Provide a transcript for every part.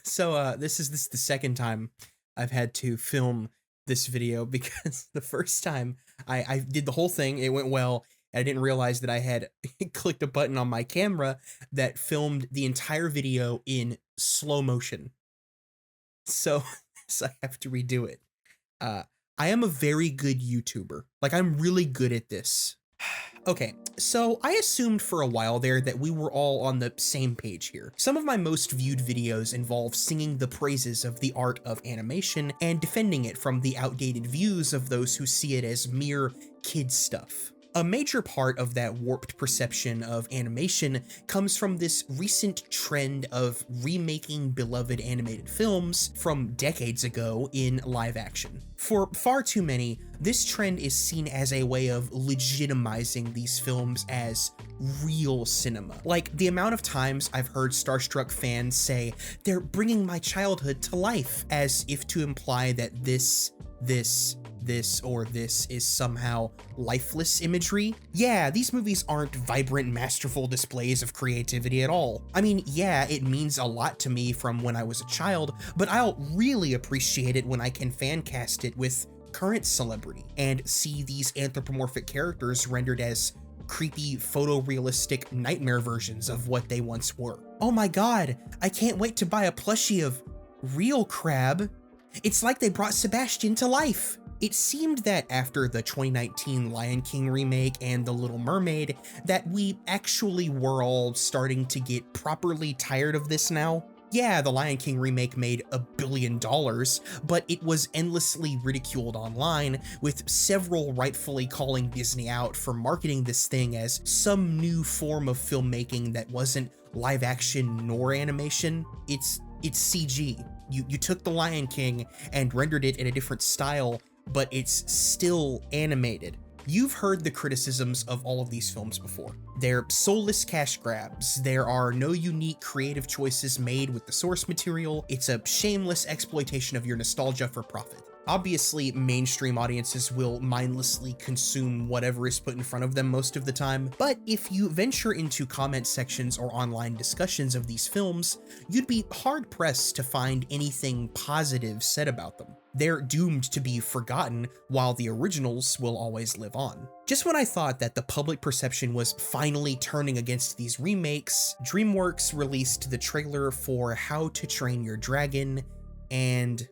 This is the second time I've had to film this video because the first time I did the whole thing, it went well. And I didn't realize that I had clicked a button on my camera that filmed the entire video in slow motion. So, so I have to redo it. Uh, I am a very good YouTuber. Like, I'm really good at this. Okay, so I assumed for a while there that we were all on the same page here. Some of my most viewed videos involve singing the praises of the art of animation and defending it from the outdated views of those who see it as mere kid stuff. A major part of that warped perception of animation comes from this recent trend of remaking beloved animated films from decades ago in live action. For far too many, this trend is seen as a way of legitimizing these films as real cinema. Like, the amount of times I've heard starstruck fans say, "They're bringing my childhood to life," as if to imply that this is somehow lifeless imagery. Yeah, these movies aren't vibrant, masterful displays of creativity at all. I mean, yeah, it means a lot to me from when I was a child, but I'll really appreciate it when I can fan cast it with current celebrity and see these anthropomorphic characters rendered as creepy, photorealistic nightmare versions of what they once were. Oh my god, I can't wait to buy a plushie of real Crab. It's like they brought Sebastian to life. It seemed that after the 2019 Lion King remake and The Little Mermaid, that we actually were all starting to get properly tired of this now. Yeah, the Lion King remake made $1 billion, but it was endlessly ridiculed online, with several rightfully calling Disney out for marketing this thing as some new form of filmmaking that wasn't live action nor animation. It's CG. You took the Lion King and rendered it in a different style, but it's still animated. You've heard the criticisms of all of these films before. They're soulless cash grabs, there are no unique creative choices made with the source material, it's a shameless exploitation of your nostalgia for profit. Obviously, mainstream audiences will mindlessly consume whatever is put in front of them most of the time, but if you venture into comment sections or online discussions of these films, you'd be hard-pressed to find anything positive said about them. They're doomed to be forgotten, while the originals will always live on. Just when I thought that the public perception was finally turning against these remakes, DreamWorks released the trailer for How to Train Your Dragon, and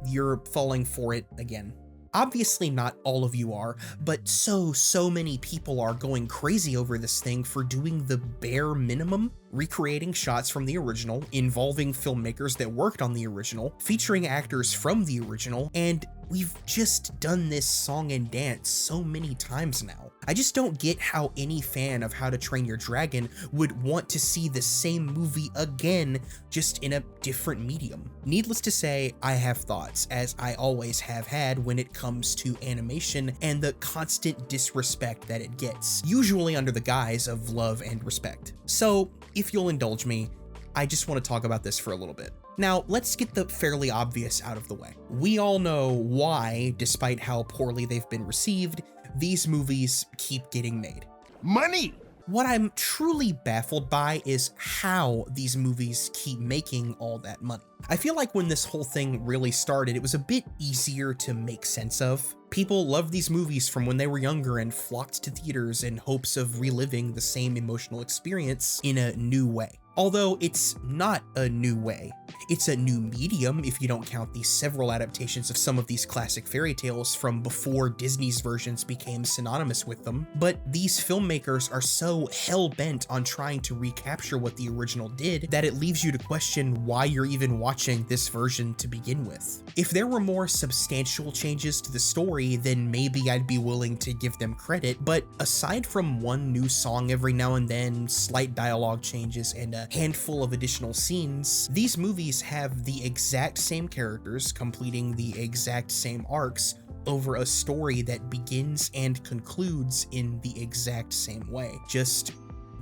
you're falling for it again. Obviously not all of you are, but so many people are going crazy over this thing for doing the bare minimum, recreating shots from the original, involving filmmakers that worked on the original, featuring actors from the original, and we've just done this song and dance so many times now. I just don't get how any fan of How to Train Your Dragon would want to see the same movie again, just in a different medium. Needless to say, I have thoughts, as I always have had when it comes to animation and the constant disrespect that it gets, usually under the guise of love and respect. So, if you'll indulge me, I just want to talk about this for a little bit. Now, let's get the fairly obvious out of the way. We all know why, despite how poorly they've been received, these movies keep getting made. Money! What I'm truly baffled by is how these movies keep making all that money. I feel like when this whole thing really started, it was a bit easier to make sense of. People loved these movies from when they were younger and flocked to theaters in hopes of reliving the same emotional experience in a new way. Although it's not a new way. It's a new medium if you don't count the several adaptations of some of these classic fairy tales from before Disney's versions became synonymous with them. But these filmmakers are so hell-bent on trying to recapture what the original did that it leaves you to question why you're even watching this version to begin with. If there were more substantial changes to the story, then maybe I'd be willing to give them credit, but aside from one new song every now and then, slight dialogue changes, and a handful of additional scenes, these movies have the exact same characters completing the exact same arcs over a story that begins and concludes in the exact same way, just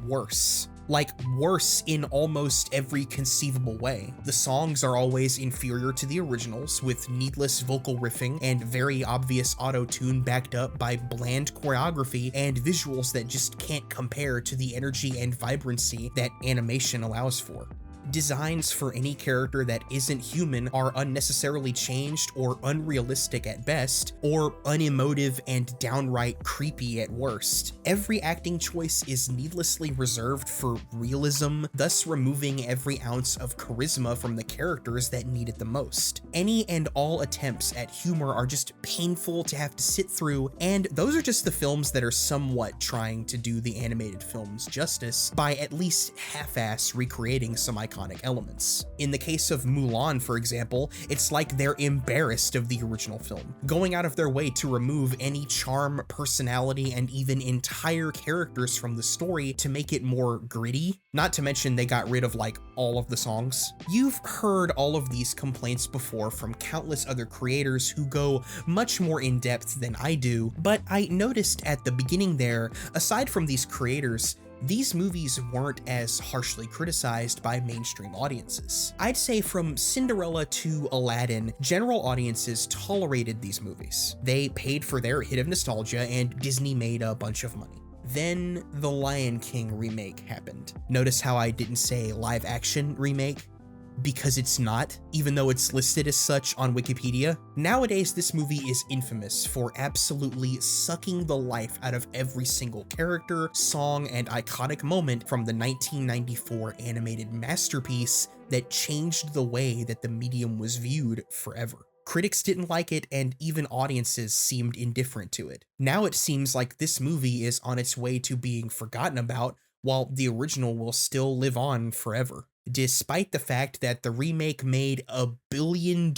worse. Like, worse in almost every conceivable way. The songs are always inferior to the originals, with needless vocal riffing and very obvious auto-tune backed up by bland choreography and visuals that just can't compare to the energy and vibrancy that animation allows for. Designs for any character that isn't human are unnecessarily changed or unrealistic at best, or unemotive and downright creepy at worst. Every acting choice is needlessly reserved for realism, thus removing every ounce of charisma from the characters that need it the most. Any and all attempts at humor are just painful to have to sit through, and those are just the films that are somewhat trying to do the animated films justice by at least half-ass recreating some iconic elements. In the case of Mulan, for example, it's like they're embarrassed of the original film, going out of their way to remove any charm, personality, and even entire characters from the story to make it more gritty. Not to mention they got rid of like all of the songs. You've heard all of these complaints before from countless other creators who go much more in depth than I do, but I noticed at the beginning there, aside from these creators, these movies weren't as harshly criticized by mainstream audiences. I'd say from Cinderella to Aladdin, general audiences tolerated these movies. They paid for their hit of nostalgia and Disney made a bunch of money. Then the Lion King remake happened. Notice how I didn't say live action remake? Because it's not, even though it's listed as such on Wikipedia. Nowadays, this movie is infamous for absolutely sucking the life out of every single character, song, and iconic moment from the 1994 animated masterpiece that changed the way that the medium was viewed forever. Critics didn't like it, and even audiences seemed indifferent to it. Now it seems like this movie is on its way to being forgotten about, while the original will still live on forever. Despite the fact that the remake made $1 billion.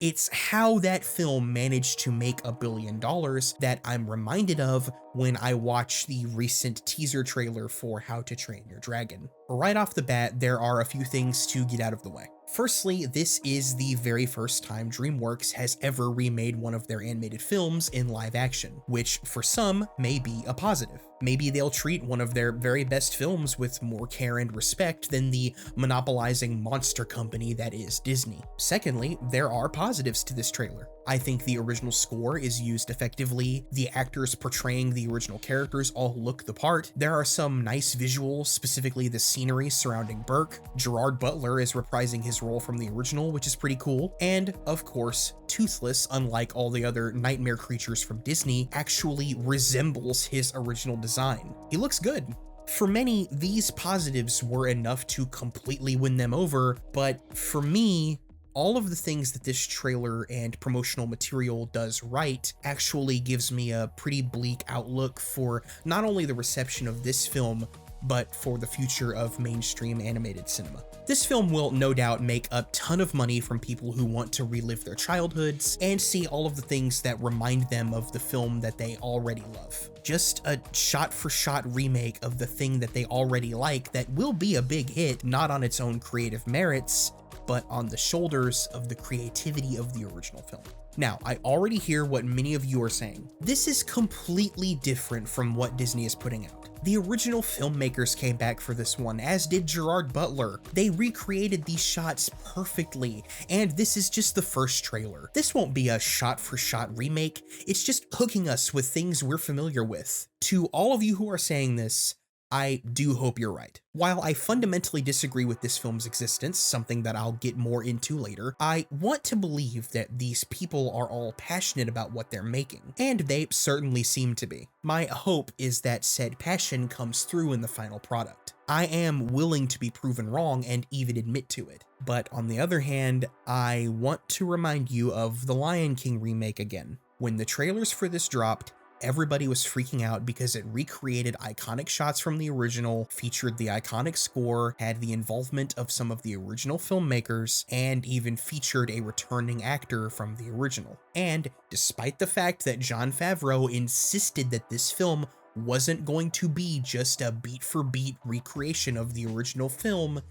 It's how that film managed to make $1 billion that I'm reminded of when I watch the recent teaser trailer for How to Train Your Dragon. Right off the bat, there are a few things to get out of the way. Firstly, this is the very first time DreamWorks has ever remade one of their animated films in live action, which for some may be a positive. Maybe they'll treat one of their very best films with more care and respect than the monopolizing monster company that is Disney. Secondly, there are positives to this trailer. I think the original score is used effectively, the actors portraying the original characters all look the part, there are some nice visuals, specifically the scenery surrounding Burke, Gerard Butler is reprising his role from the original, which is pretty cool, and of course, Toothless, unlike all the other nightmare creatures from Disney, actually resembles his original design. He looks good. For many, these positives were enough to completely win them over, but for me, all of the things that this trailer and promotional material does right actually gives me a pretty bleak outlook for not only the reception of this film, but for the future of mainstream animated cinema. This film will no doubt make a ton of money from people who want to relive their childhoods and see all of the things that remind them of the film that they already love. Just a shot-for-shot remake of the thing that they already like that will be a big hit, not on its own creative merits, but on the shoulders of the creativity of the original film. Now, I already hear what many of you are saying. This is completely different from what Disney is putting out. The original filmmakers came back for this one, as did Gerard Butler. They recreated these shots perfectly, and this is just the first trailer. This won't be a shot-for-shot remake, it's just hooking us with things we're familiar with. To all of you who are saying this, I do hope you're right. While I fundamentally disagree with this film's existence, something that I'll get more into later, I want to believe that these people are all passionate about what they're making, and they certainly seem to be. My hope is that said passion comes through in the final product. I am willing to be proven wrong and even admit to it. But on the other hand, I want to remind you of the Lion King remake again. When the trailers for this dropped, everybody was freaking out because it recreated iconic shots from the original, featured the iconic score, had the involvement of some of the original filmmakers, and even featured a returning actor from the original. And despite the fact that Jon Favreau insisted that this film wasn't going to be just a beat-for-beat recreation of the original film,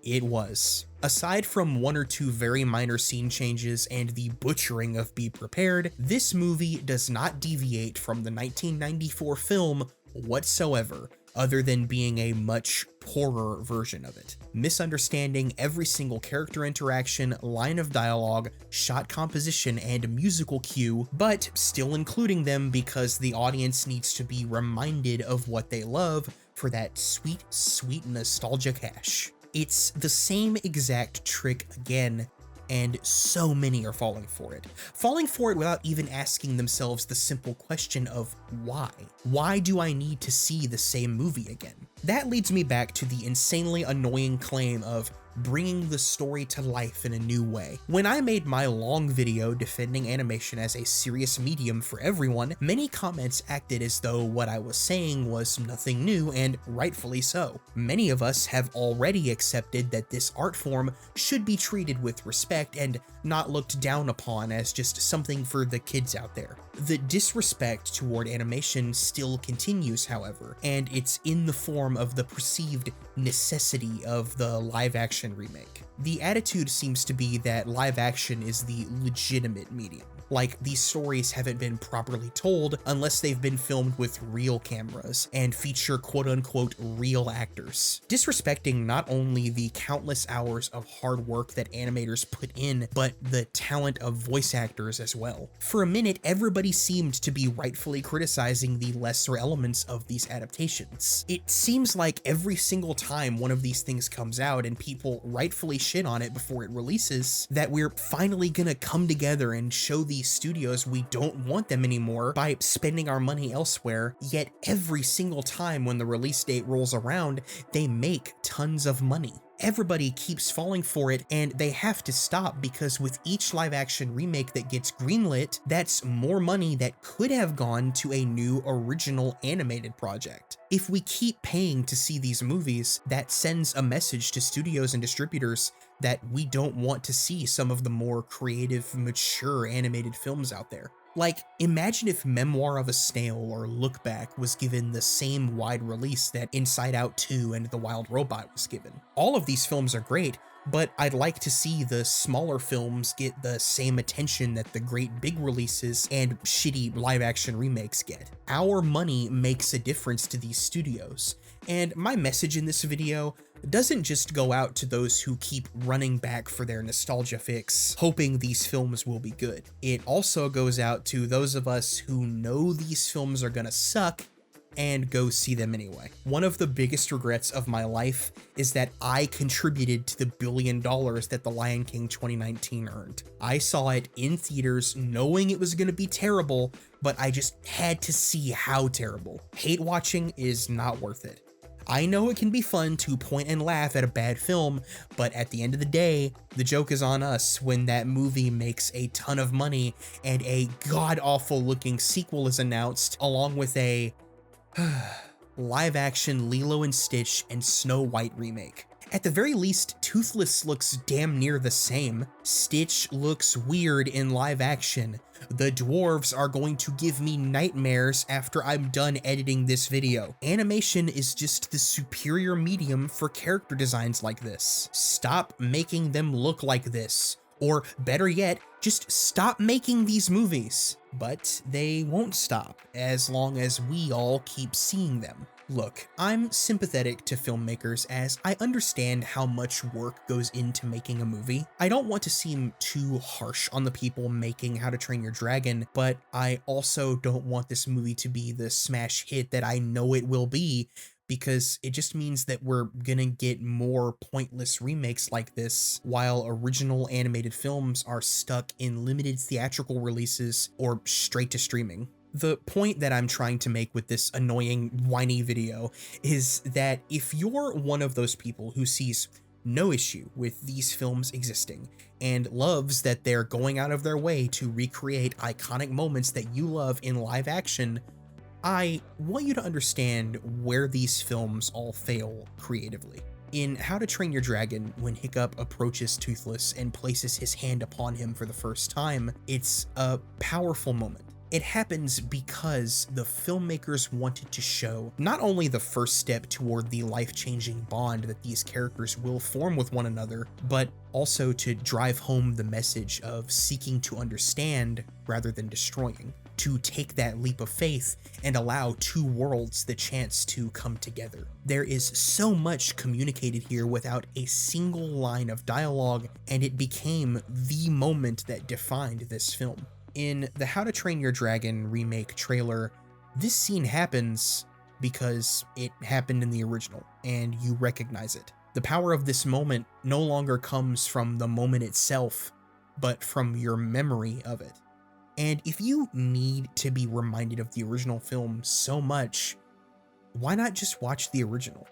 it was. Aside from one or two very minor scene changes and the butchering of Be Prepared, this movie does not deviate from the 1994 film whatsoever, other than being a much poorer version of it, misunderstanding every single character interaction, line of dialogue, shot composition, and musical cue, but still including them because the audience needs to be reminded of what they love for that sweet, sweet nostalgia cash. It's the same exact trick again, and so many are falling for it. Falling for it without even asking themselves the simple question of why? Why do I need to see the same movie again? That leads me back to the insanely annoying claim of bringing the story to life in a new way. When I made my long video defending animation as a serious medium for everyone, many comments acted as though what I was saying was nothing new, and rightfully so. Many of us have already accepted that this art form should be treated with respect and not looked down upon as just something for the kids out there. The disrespect toward animation still continues, however, and it's in the form of the perceived necessity of the live-action remake. The attitude seems to be that live-action is the legitimate medium. Like, these stories haven't been properly told unless they've been filmed with real cameras and feature quote-unquote real actors, disrespecting not only the countless hours of hard work that animators put in, but the talent of voice actors as well. For a minute, everybody seemed to be rightfully criticizing the lesser elements of these adaptations. It seems like every single time one of these things comes out and people rightfully shit on it before it releases, that we're finally gonna come together and show these studios we don't want them anymore by spending our money elsewhere, yet every single time when the release date rolls around, they make tons of money. Everybody keeps falling for it, and they have to stop because with each live-action remake that gets greenlit, that's more money that could have gone to a new original animated project. If we keep paying to see these movies, that sends a message to studios and distributors that we don't want to see some of the more creative, mature animated films out there. Like, imagine if Memoir of a Snail or Look Back was given the same wide release that Inside Out 2 and The Wild Robot was given. All of these films are great, but I'd like to see the smaller films get the same attention that the great big releases and shitty live-action remakes get. Our money makes a difference to these studios, and my message in this video doesn't just go out to those who keep running back for their nostalgia fix, hoping these films will be good. It also goes out to those of us who know these films are gonna suck and go see them anyway. One of the biggest regrets of my life is that I contributed to the $1 billion that The Lion King 2019 earned. I saw it in theaters knowing it was gonna be terrible, but I just had to see how terrible. Hate watching is not worth it. I know it can be fun to point and laugh at a bad film, but at the end of the day, the joke is on us when that movie makes a ton of money and a god-awful looking sequel is announced, along with a live-action Lilo and Stitch and Snow White remake. At the very least, Toothless looks damn near the same. Stitch looks weird in live action. The dwarves are going to give me nightmares after I'm done editing this video. Animation is just the superior medium for character designs like this. Stop making them look like this. Or better yet, just stop making these movies. But they won't stop as long as we all keep seeing them. Look, I'm sympathetic to filmmakers as I understand how much work goes into making a movie. I don't want to seem too harsh on the people making How to Train Your Dragon, but I also don't want this movie to be the smash hit that I know it will be, because it just means that we're gonna get more pointless remakes like this, while original animated films are stuck in limited theatrical releases or straight to streaming. The point that I'm trying to make with this annoying, whiny video is that if you're one of those people who sees no issue with these films existing and loves that they're going out of their way to recreate iconic moments that you love in live action, I want you to understand where these films all fail creatively. In How to Train Your Dragon, when Hiccup approaches Toothless and places his hand upon him for the first time, it's a powerful moment. It happens because the filmmakers wanted to show not only the first step toward the life-changing bond that these characters will form with one another, but also to drive home the message of seeking to understand rather than destroying, to take that leap of faith and allow two worlds the chance to come together. There is so much communicated here without a single line of dialogue, and it became the moment that defined this film. In the How to Train Your Dragon remake trailer, this scene happens because it happened in the original, and you recognize it. The power of this moment no longer comes from the moment itself, but from your memory of it. And if you need to be reminded of the original film so much, why not just watch the original?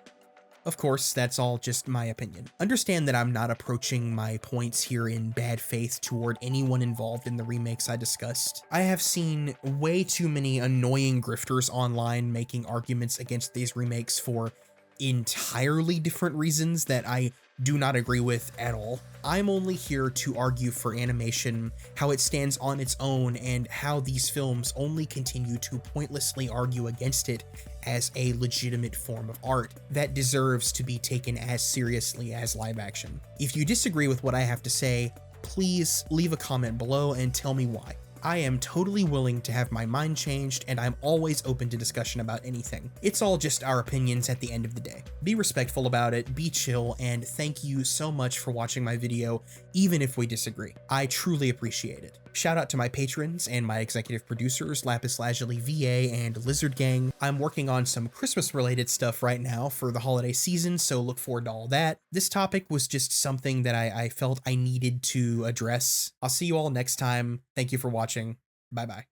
Of course, that's all just my opinion. Understand that I'm not approaching my points here in bad faith toward anyone involved in the remakes I discussed. I have seen way too many annoying grifters online making arguments against these remakes for entirely different reasons that I do not agree with at all. I'm only here to argue for animation, how it stands on its own, and how these films only continue to pointlessly argue against it as a legitimate form of art that deserves to be taken as seriously as live action. If you disagree with what I have to say, please leave a comment below and tell me why. I am totally willing to have my mind changed, and I'm always open to discussion about anything. It's all just our opinions at the end of the day. Be respectful about it, be chill, and thank you so much for watching my video, even if we disagree. I truly appreciate it. Shout out to my patrons and my executive producers, Lapis Lazuli VA and Lizard Gang. I'm working on some Christmas related stuff right now for the holiday season, so look forward to all that. This topic was just something that I felt I needed to address. I'll see you all next time. Thank you for watching. Bye bye.